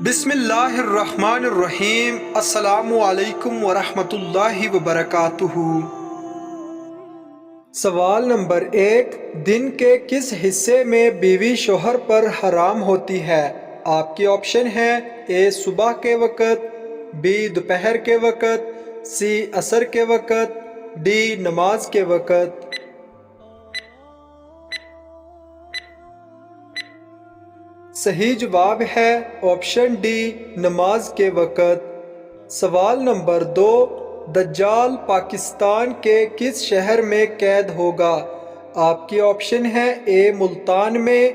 بسم اللہ الرحمن الرحیم۔ السلام علیکم ورحمۃ اللہ وبرکاتہ۔ سوال نمبر 1، دن کے کس حصے میں بیوی شوہر پر حرام ہوتی ہے؟ آپ کے آپشن ہیں: اے صبح کے وقت، بی دوپہر کے وقت، سی عصر کے وقت، ڈی نماز کے وقت۔ صحیح جواب ہے آپشن ڈی، نماز کے وقت۔ سوال نمبر 2، دجال پاکستان کے کس شہر میں قید ہوگا؟ آپ کے آپشن ہیں: اے ملتان میں،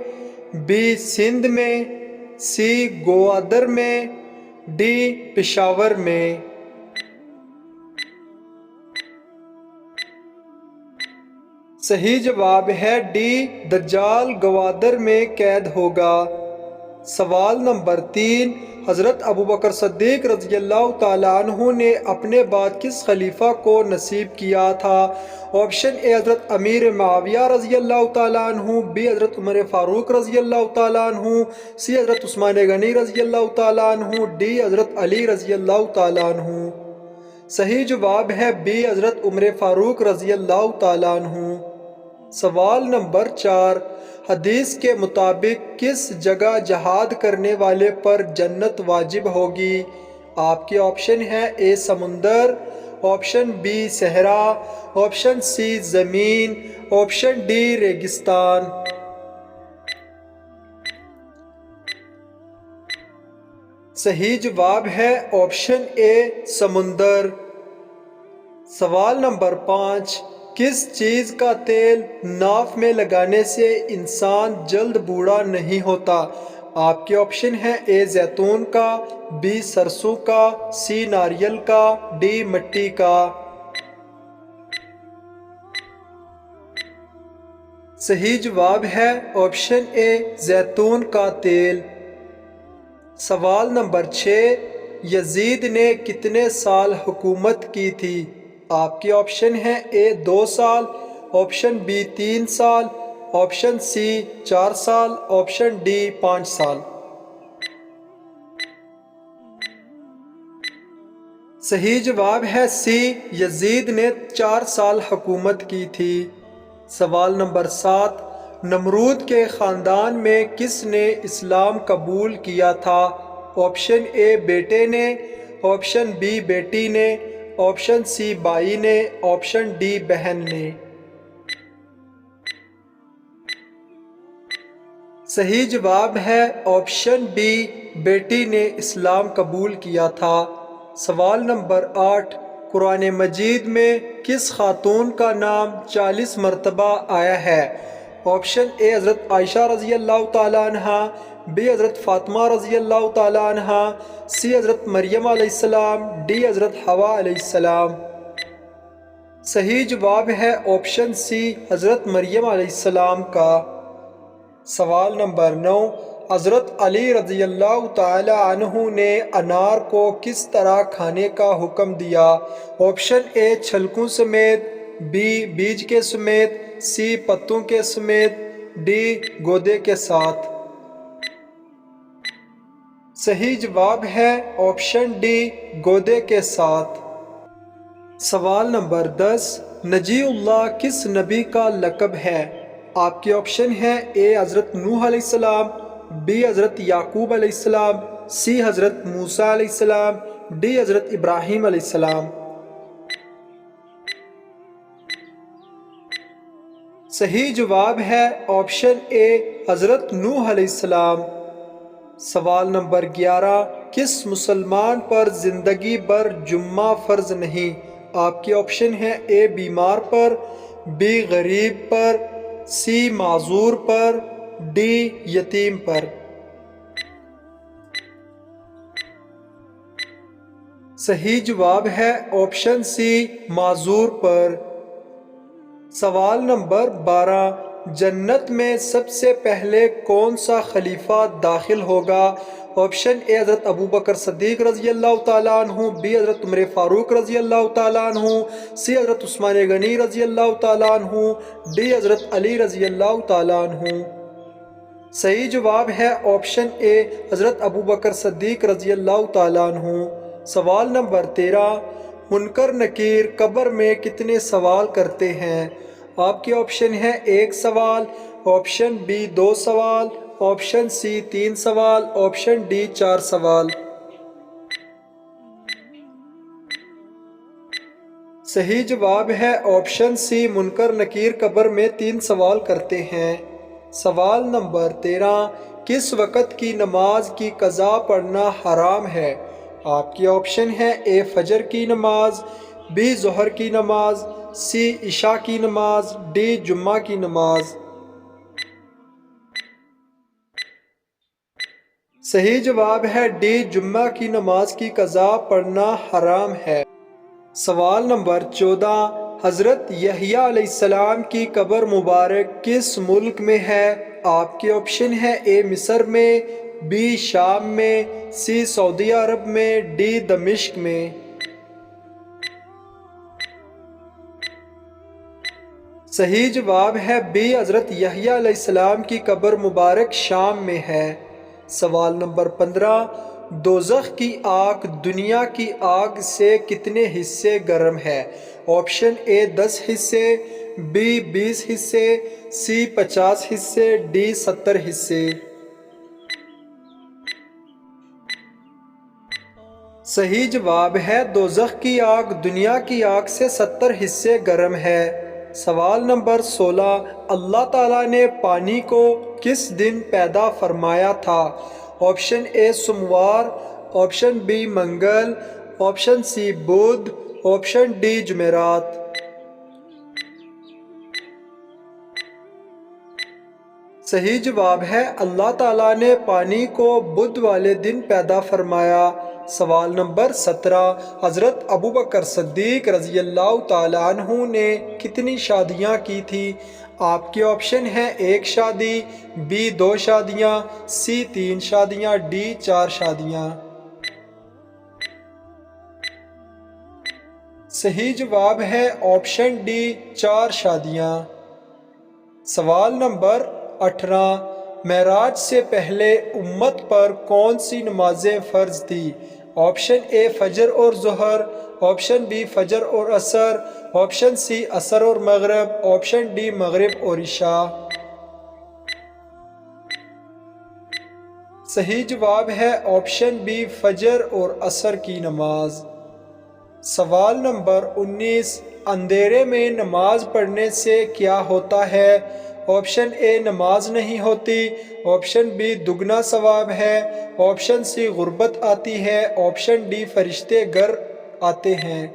بی سندھ میں، سی گوادر میں، ڈی پشاور میں۔ صحیح جواب ہے ڈی، دجال گوادر میں قید ہوگا۔ سوال نمبر 3، حضرت ابوبکر صدیق رضی اللہ تعالیٰ عنہ نے اپنے بعد کس خلیفہ کو نصیب کیا تھا؟ آپشن اے حضرت امیر معاویہ رضی اللہ تعالیٰ عنہ، بی حضرت عمر فاروق رضی اللہ تعالیٰ عنہ، سی حضرت عثمان غنی رضی اللہ تعالیٰ عنہ، ڈی حضرت علی رضی اللہ تعالیٰ عنہ۔ صحیح جواب ہے بی، حضرت عمر فاروق رضی اللہ تعالیٰ عنہ۔ سوال نمبر 4، حدیث کے مطابق کس جگہ جہاد کرنے والے پر جنت واجب ہوگی؟ آپ کے آپشن ہیں: اے سمندر، آپشن بی صحرا، آپشن سی زمین، آپشن ڈی ریگستان۔ صحیح جواب ہے آپشن اے سمندر۔ سوال نمبر 5، کس چیز کا تیل ناف میں لگانے سے انسان جلد بوڑھا نہیں ہوتا؟ آپ کے آپشن ہیں: اے زیتون کا، بی سرسوں کا، سی ناریل کا، ڈی مٹی کا۔ صحیح جواب ہے آپشن اے زیتون کا تیل۔ سوال نمبر 6، یزید نے کتنے سال حکومت کی تھی؟ آپ کے آپشن ہیں: اے 2 سال، آپشن بی 3 سال، آپشن سی 4 سال، آپشن ڈی 5 سال۔ صحیح جواب ہے سی، یزید نے 4 سال حکومت کی تھی۔ سوال نمبر 7، نمرود کے خاندان میں کس نے اسلام قبول کیا تھا؟ آپشن اے بیٹے نے، آپشن بی بیٹی نے، آپشن سی بھائی نے، آپشن ڈی بہن نے۔ صحیح جواب ہے آپشن بی، بیٹی نے اسلام قبول کیا تھا۔ سوال نمبر 8، قرآن مجید میں کس خاتون کا نام 40 مرتبہ آیا ہے؟ آپشن اے حضرت عائشہ رضی اللہ تعالیٰ عنہا، بی حضرت فاطمہ رضی اللہ تعالیٰ عنہا، سی حضرت مریم علیہ السلام، ڈی حضرت حوا علیہ السلام۔ صحیح جواب ہے آپشن سی، حضرت مریم علیہ السلام کا۔ سوال نمبر 9، حضرت علی رضی اللہ تعالیٰ عنہ نے انار کو کس طرح کھانے کا حکم دیا؟ آپشن اے چھلکوں سمیت، بی بیج کے سمیت، سی پتوں کے سمیت، ڈی گودے کے ساتھ۔ صحیح جواب ہے آپشن ڈی، گودے کے ساتھ۔ سوال نمبر 10، نجی اللہ کس نبی کا لقب ہے؟ آپ کے آپشن ہیں: اے حضرت نوح علیہ السلام، بی حضرت یعقوب علیہ السلام، سی حضرت موسیٰ علیہ السلام، ڈی حضرت ابراہیم علیہ السلام۔ صحیح جواب ہے آپشن اے، حضرت نوح علیہ السلام۔ سوال نمبر 11، کس مسلمان پر زندگی بھر جمعہ فرض نہیں؟ آپ کے آپشن ہیں: اے بیمار پر، بی غریب پر، سی معذور پر، ڈی یتیم پر۔ صحیح جواب ہے آپشن سی، معذور پر۔ سوال نمبر 12، جنت میں سب سے پہلے کون سا خلیفہ داخل ہوگا؟ آپشن اے حضرت ابوبکر صدیق رضی اللہ تعالیٰ عنہ، بی حضرت عمر فاروق رضی اللہ تعالیٰ عنہ، سی حضرت عثمان غنی رضی اللہ تعالیٰ عنہ، ڈی حضرت علی رضی اللہ تعالیٰ عنہ۔ صحیح جواب ہے آپشن اے حضرت ابو بکر صدیق رضی اللہ تعالیٰ عنہ۔ سوال نمبر 13، منکر نکیر قبر میں کتنے سوال کرتے ہیں؟ آپ کے آپشن ہے 1 سوال، آپشن بی 2 سوال، آپشن سی 3 سوال، آپشن ڈی 4 سوال۔ صحیح جواب ہے آپشن سی، منکر نکیر قبر میں 3 سوال کرتے ہیں۔ سوال نمبر 13، کس وقت کی نماز کی قضا پڑھنا حرام ہے؟ آپ کے آپشن ہے اے فجر کی نماز، بی ظہر کی نماز، سی عشاء کی نماز، ڈی جمعہ کی نماز۔ صحیح جواب ہے ڈی، جمعہ کی نماز کی قضا پڑھنا حرام ہے۔ سوال نمبر 14، حضرت یحییٰ علیہ السلام کی قبر مبارک کس ملک میں ہے؟ آپ کے آپشن ہے اے مصر میں، بی شام میں، سی سعودی عرب میں، ڈی دمشق میں۔ صحیح جواب ہے بی، حضرت یحییٰ علیہ السلام کی قبر مبارک شام میں ہے۔ سوال نمبر 15، دوزخ کی آگ دنیا کی آگ سے کتنے حصے گرم ہے؟ آپشن اے 10 حصے، بی 20 حصے، سی 50 حصے، ڈی 70 حصے۔ صحیح جواب ہے دوزخ کی آگ دنیا کی آگ سے 70 حصے گرم ہے۔ سوال نمبر 16، اللہ تعالیٰ نے پانی کو کس دن پیدا فرمایا تھا؟ آپشن اے سوموار، آپشن بی منگل، آپشن سی بدھ، آپشن ڈی جمعرات۔ صحیح جواب ہے اللہ تعالیٰ نے پانی کو بدھ والے دن پیدا فرمایا۔ سوال نمبر 17، حضرت ابو بکر صدیق رضی اللہ تعالیٰ عنہ نے کتنی شادیاں کی تھی؟ آپ کے آپشن ہیں 1 شادی، بی 2 شادیاں، سی 3 شادیاں، ڈی 4 شادیاں۔ صحیح جواب ہے آپشن ڈی 4 شادیاں۔ سوال نمبر 18، معراج سے پہلے امت پر کون سی نمازیں فرض تھی؟ آپشن اے فجر اور ظہر، آپشن بی فجر اور عصر، آپشن سی عصر اور مغرب، آپشن ڈی مغرب اور عشاء۔ صحیح جواب ہے آپشن بی فجر اور عصر کی نماز۔ سوال نمبر 19، اندھیرے میں نماز پڑھنے سے کیا ہوتا ہے؟ آپشن اے نماز نہیں ہوتی، آپشن بی دگنا ثواب ہے، آپشن سی غربت آتی ہے، آپشن ڈی فرشتے گھر آتے ہیں۔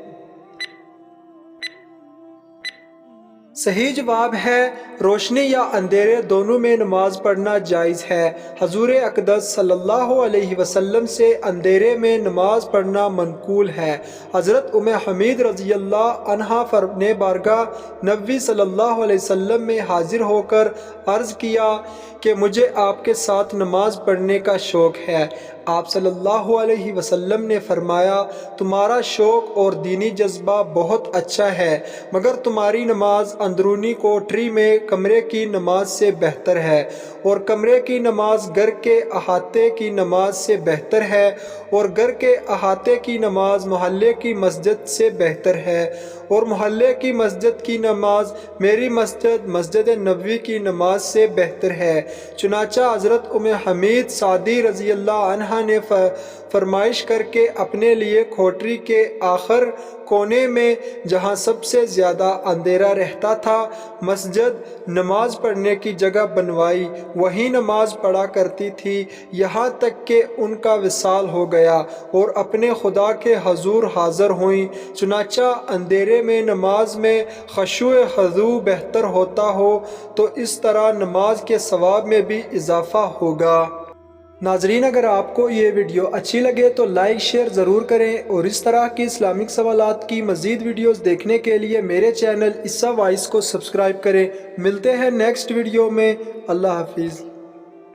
صحیح جواب ہے روشنی یا اندھیرے دونوں میں نماز پڑھنا جائز ہے۔ حضور اقدس صلی اللہ علیہ وسلم سے اندھیرے میں نماز پڑھنا منقول ہے۔ حضرت ام حمید رضی اللہ عنہا نے بارگاہ نبوی صلی اللہ علیہ وسلم میں حاضر ہو کر عرض کیا کہ مجھے آپ کے ساتھ نماز پڑھنے کا شوق ہے۔ آپ صلی اللہ علیہ وسلم نے فرمایا، تمہارا شوق اور دینی جذبہ بہت اچھا ہے، مگر تمہاری نماز اندرونی کوٹری میں کمرے کی نماز سے بہتر ہے، اور کمرے کی نماز گھر کے احاطے کی نماز سے بہتر ہے، اور گھر کے احاطے کی نماز محلے کی مسجد سے بہتر ہے، اور محلے کی مسجد کی نماز میری مسجد مسجد نبوی کی نماز سے بہتر ہے۔ چنانچہ حضرت ام حمید سعدی رضی اللہ عنہا نے فرمائش کر کے اپنے لیے کھوٹری کے آخر کونے میں، جہاں سب سے زیادہ اندھیرا رہتا تھا، مسجد نماز پڑھنے کی جگہ بنوائی، وہیں نماز پڑھا کرتی تھی، یہاں تک کہ ان کا وصال ہو گیا اور اپنے خدا کے حضور حاضر ہوئیں۔ چنانچہ اندھیرے میں نماز میں خشوع خضوع بہتر ہوتا ہو تو اس طرح نماز کے ثواب میں بھی اضافہ ہوگا۔ ناظرین، اگر آپ کو یہ ویڈیو اچھی لگے تو لائک شیئر ضرور کریں، اور اس طرح کی اسلامک سوالات کی مزید ویڈیوز دیکھنے کے لیے میرے چینل عیسیٰ وائس کو سبسکرائب کریں۔ ملتے ہیں نیکسٹ ویڈیو میں۔ اللہ حافظ۔